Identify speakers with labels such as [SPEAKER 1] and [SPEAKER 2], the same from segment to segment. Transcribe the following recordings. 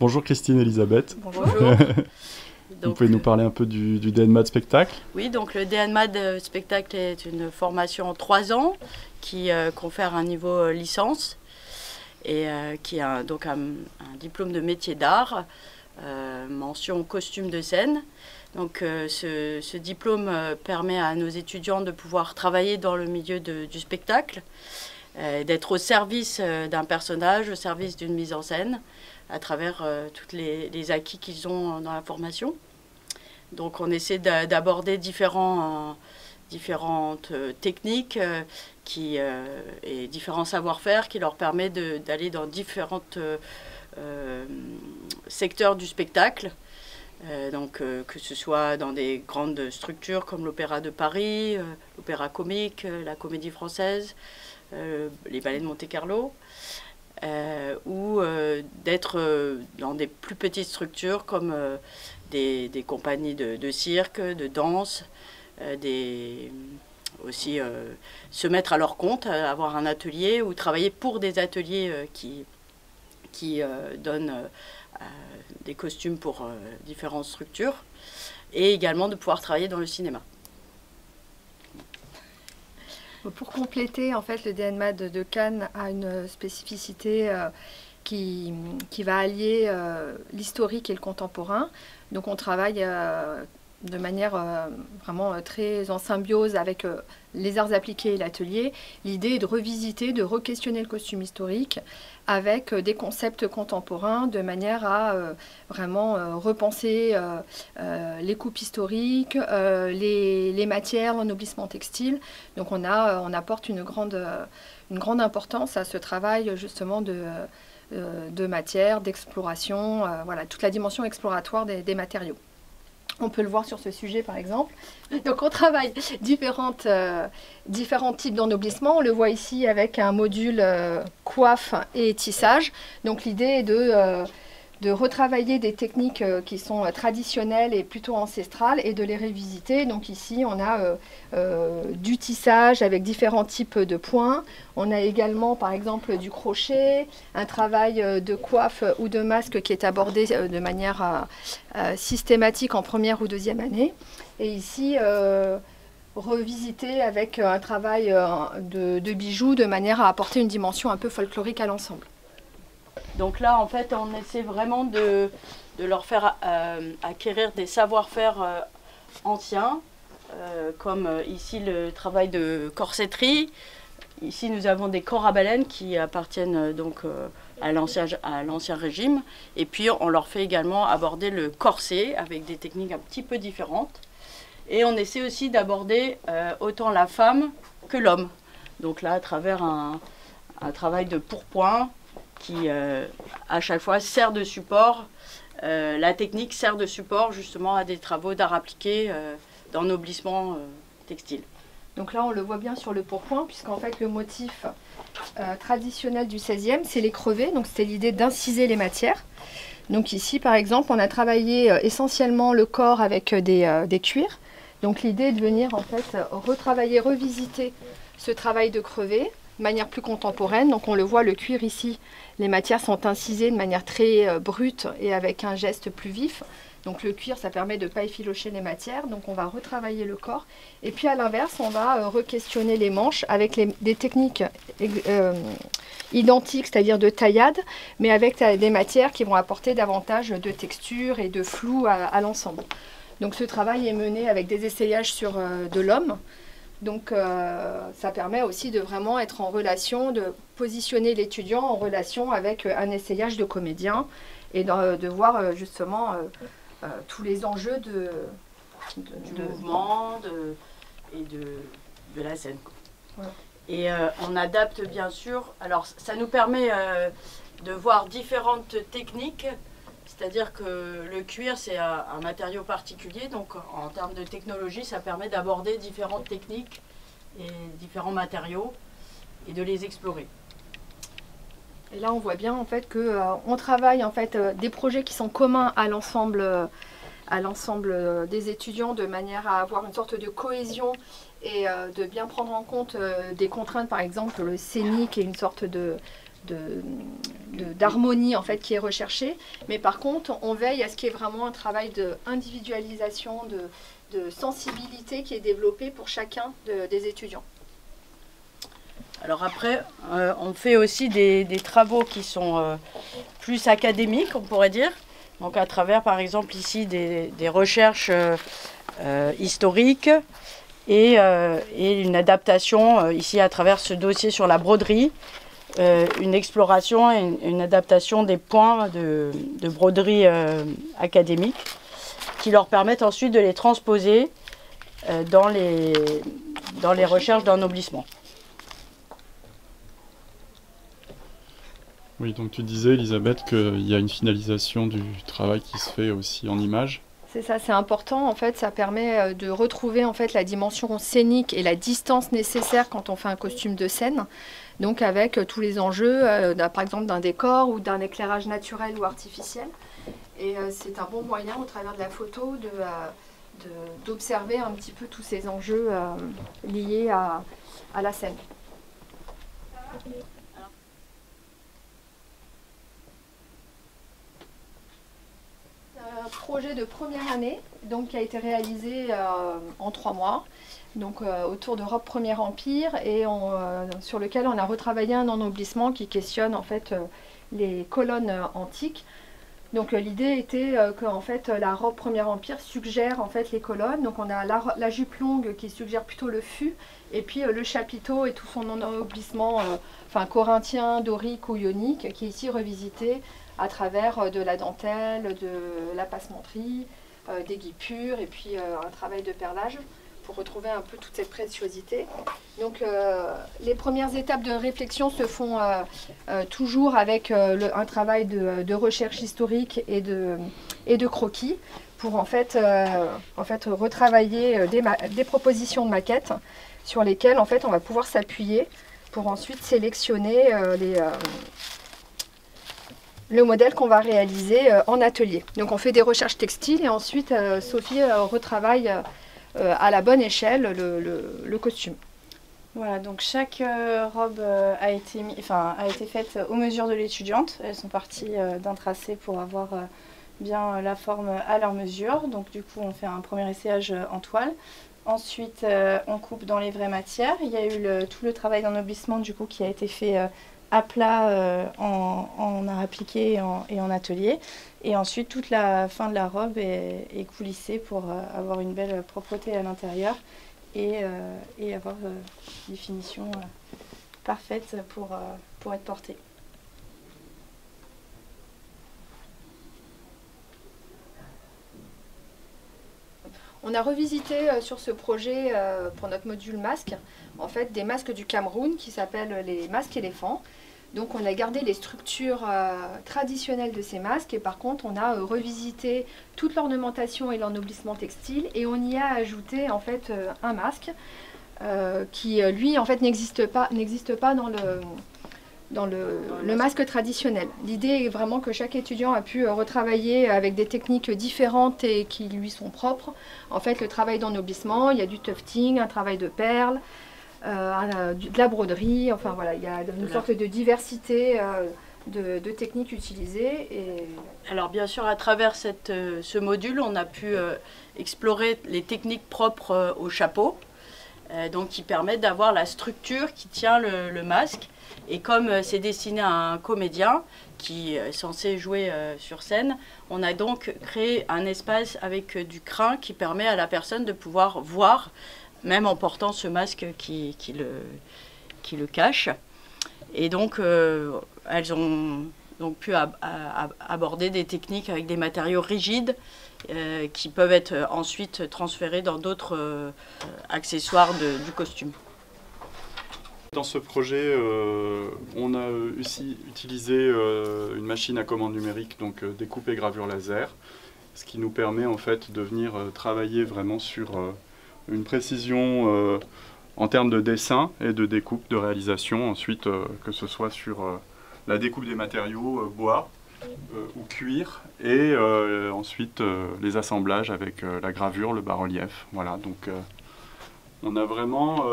[SPEAKER 1] Bonjour Christine Elisabeth.
[SPEAKER 2] Bonjour.
[SPEAKER 1] Vous pouvez nous parler un peu du DNMAD spectacle?
[SPEAKER 2] Oui, donc le DNMAD spectacle est une formation en 3 ans qui confère un niveau licence et qui a donc un diplôme de métier d'art, mention costume de scène. Donc ce diplôme permet à nos étudiants de pouvoir travailler dans le milieu du spectacle, d'être au service d'un personnage, au service d'une mise en scène, à travers tous les acquis qu'ils ont dans la formation. Donc on essaie d'aborder différentes techniques et différents savoir-faire qui leur permettent d'aller dans différents secteurs du spectacle. Que ce soit dans des grandes structures comme l'Opéra de Paris, l'Opéra Comique, la Comédie Française, les Ballets de Monte-Carlo, ou d'être dans des plus petites structures comme des compagnies de cirque, de danse, aussi se mettre à leur compte, avoir un atelier ou travailler pour des ateliers qui donnent des costumes pour différentes structures, et également de pouvoir travailler dans le cinéma.
[SPEAKER 3] Pour compléter, en fait, le DNMAD de Cannes a une spécificité qui va allier l'historique et le contemporain. Donc on travaille de manière vraiment très en symbiose avec les arts appliqués et l'atelier. L'idée est de revisiter, de re-questionner le costume historique avec des concepts contemporains de manière à vraiment repenser les coupes historiques, les matières, l'ennoblissement textile. Donc on apporte une grande importance à ce travail justement de matière, d'exploration, voilà, toute la dimension exploratoire des matériaux. On peut le voir sur ce sujet par exemple. Donc on travaille différents types d'ennoblissement. On le voit ici avec un module coiffe et tissage. Donc l'idée est de retravailler des techniques qui sont traditionnelles et plutôt ancestrales et de les révisiter. Donc ici on a du tissage avec différents types de points. On a également par exemple du crochet, un travail de coiffe ou de masque qui est abordé de manière systématique en première ou deuxième année. Et ici revisité avec un travail de bijoux de manière à apporter une dimension un peu folklorique à l'ensemble.
[SPEAKER 2] Donc là, en fait, on essaie vraiment de leur faire acquérir des savoir-faire anciens, comme ici le travail de corsetterie. Ici, nous avons des corps à baleine qui appartiennent donc à l'ancien régime. Et puis, on leur fait également aborder le corset avec des techniques un petit peu différentes. Et on essaie aussi d'aborder autant la femme que l'homme. Donc là, à travers un travail de pourpoint, qui à chaque fois sert de support. La technique sert de support justement à des travaux d'art appliqué d'ennoblissement textile.
[SPEAKER 3] Donc là on le voit bien sur le pourpoint, puisqu'en fait le motif traditionnel du XVIe c'est les crevés, donc c'était l'idée d'inciser les matières. Donc ici par exemple on a travaillé essentiellement le corps avec des cuirs. Donc l'idée est de venir en fait retravailler, revisiter ce travail de crevé de manière plus contemporaine. Donc on le voit, le cuir ici, les matières sont incisées de manière très brute et avec un geste plus vif. Donc le cuir, ça permet de ne pas effilocher les matières. Donc on va retravailler le corps. Et puis à l'inverse, on va re-questionner les manches avec des techniques identiques, c'est-à-dire de taillade, mais avec des matières qui vont apporter davantage de texture et de flou à l'ensemble. Donc ce travail est mené avec des essayages sur de l'homme. Donc ça permet aussi de vraiment être en relation, de positionner l'étudiant en relation avec un essayage de comédien et de voir justement tous les enjeux
[SPEAKER 2] du mouvement et de la scène. Ouais. Et on adapte bien sûr, alors ça nous permet de voir différentes techniques. C'est-à-dire que le cuir, c'est un matériau particulier, donc en termes de technologie, ça permet d'aborder différentes techniques et différents matériaux et de les explorer.
[SPEAKER 3] Et là, on voit bien en fait qu'on travaille en fait des projets qui sont communs à l'ensemble des étudiants de manière à avoir une sorte de cohésion et de bien prendre en compte des contraintes, par exemple le scénique et une sorte de d'harmonie en fait qui est recherché, mais par contre on veille à ce qu'il y ait vraiment un travail d'individualisation, de sensibilité qui est développé pour chacun des étudiants.
[SPEAKER 2] Alors après, on fait aussi des travaux qui sont plus académiques, on pourrait dire. Donc à travers, par exemple, ici, des recherches historiques et une adaptation, ici, à travers ce dossier sur la broderie, une exploration et une adaptation des points de broderie académique qui leur permettent ensuite de les transposer dans les recherches d'ennoblissement.
[SPEAKER 1] Oui, donc tu disais, Elisabeth, qu'il y a une finalisation du travail qui se fait aussi en images.
[SPEAKER 3] C'est ça, c'est important. En fait, ça permet de retrouver en fait la dimension scénique et la distance nécessaire quand on fait un costume de scène. Donc avec tous les enjeux, par exemple d'un décor ou d'un éclairage naturel ou artificiel. Et c'est un bon moyen, au travers de la photo, d'observer un petit peu tous ces enjeux liés à la scène. Un projet de première année donc, qui a été réalisé en 3 mois, donc, autour de Robe Premier Empire, et sur lequel on a retravaillé un ennoblissement qui questionne en fait, les colonnes antiques. Donc l'idée était que en fait, la robe Premier Empire suggère en fait, les colonnes. Donc on a la jupe longue qui suggère plutôt le fût, et puis le chapiteau et tout son ennoblissement corinthien, dorique ou ionique, qui est ici revisité à travers de la dentelle, de la passementerie, des guipures et puis un travail de perlage pour retrouver un peu toute cette préciosité. Donc les premières étapes de réflexion se font toujours avec un travail de recherche historique et de croquis pour en fait retravailler des propositions de maquettes sur lesquelles en fait, on va pouvoir s'appuyer pour ensuite sélectionner le modèle qu'on va réaliser en atelier. Donc on fait des recherches textiles et ensuite Sophie retravaille à la bonne échelle le costume.
[SPEAKER 4] Voilà, donc chaque robe a été faite aux mesures de l'étudiante. Elles sont parties d'un tracé pour avoir bien la forme à leur mesure. Donc du coup on fait un premier essayage en toile. Ensuite on coupe dans les vraies matières. Il y a eu tout le travail d'ennoblissement du coup qui a été fait à plat en art appliqué et en atelier. Et ensuite, toute la fin de la robe est coulissée pour avoir une belle propreté à l'intérieur et avoir des finitions parfaites pour être portée.
[SPEAKER 3] On a revisité sur ce projet, pour notre module masque, en fait, des masques du Cameroun qui s'appellent les masques éléphants. Donc on a gardé les structures traditionnelles de ces masques et par contre on a revisité toute l'ornementation et l'ennoblissement textile et on y a ajouté en fait un masque qui lui en fait n'existe pas dans le masque traditionnel. L'idée est vraiment que chaque étudiant a pu retravailler avec des techniques différentes et qui lui sont propres. En fait le travail d'ennoblissement, il y a du tufting, un travail de perles, de la broderie, enfin voilà, il y a une sorte de diversité de techniques utilisées. Et...
[SPEAKER 2] Alors bien sûr, à travers ce module, on a pu explorer les techniques propres au chapeau, donc qui permettent d'avoir la structure qui tient le masque. Et comme c'est destiné à un comédien qui est censé jouer sur scène, on a donc créé un espace avec du crin qui permet à la personne de pouvoir voir, même en portant ce masque qui le cache. Et donc, elles ont donc pu aborder des techniques avec des matériaux rigides qui peuvent être ensuite transférés dans d'autres accessoires du costume.
[SPEAKER 1] Dans ce projet, on a aussi utilisé une machine à commande numérique, donc découpe et gravure laser, ce qui nous permet en fait de venir travailler vraiment sur une précision en termes de dessin et de découpe, de réalisation, ensuite que ce soit sur la découpe des matériaux, bois ou cuir, et ensuite les assemblages avec la gravure, le bas-relief. Voilà, donc On a vraiment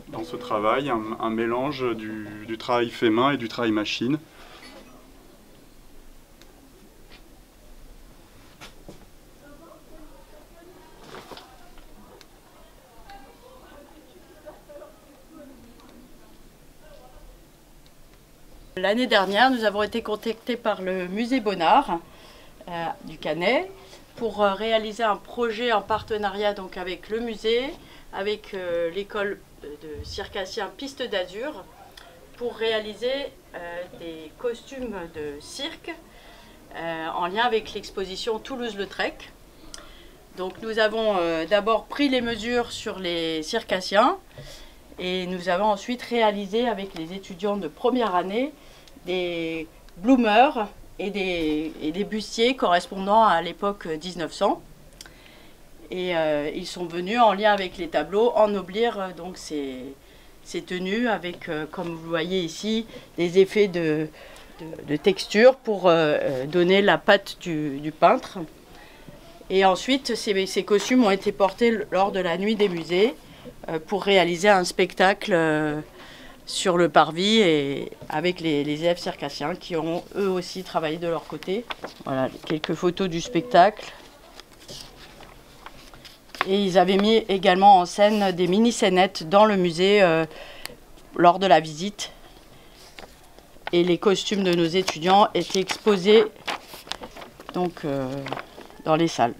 [SPEAKER 1] dans ce travail un mélange du travail fait main et du travail machine.
[SPEAKER 2] L'année dernière, nous avons été contactés par le musée Bonnard du Canet pour réaliser un projet en partenariat donc, avec le musée, avec l'école de circassiens Piste d'Azur, pour réaliser des costumes de cirque en lien avec l'exposition Toulouse-Lautrec. Donc nous avons d'abord pris les mesures sur les circassiens et nous avons ensuite réalisé avec les étudiants de première année des bloomers et des bustiers correspondant à l'époque 1900. Et ils sont venus en lien avec les tableaux ennoblir donc ces tenues avec, comme vous voyez ici, des effets de texture pour donner la patte du peintre. Et ensuite, ces costumes ont été portés lors de la nuit des musées pour réaliser un spectacle sur le parvis et avec les élèves circassiens qui ont eux aussi travaillé de leur côté. Voilà quelques photos du spectacle. Et ils avaient mis également en scène des mini-scénettes dans le musée lors de la visite. Et les costumes de nos étudiants étaient exposés donc, dans les salles.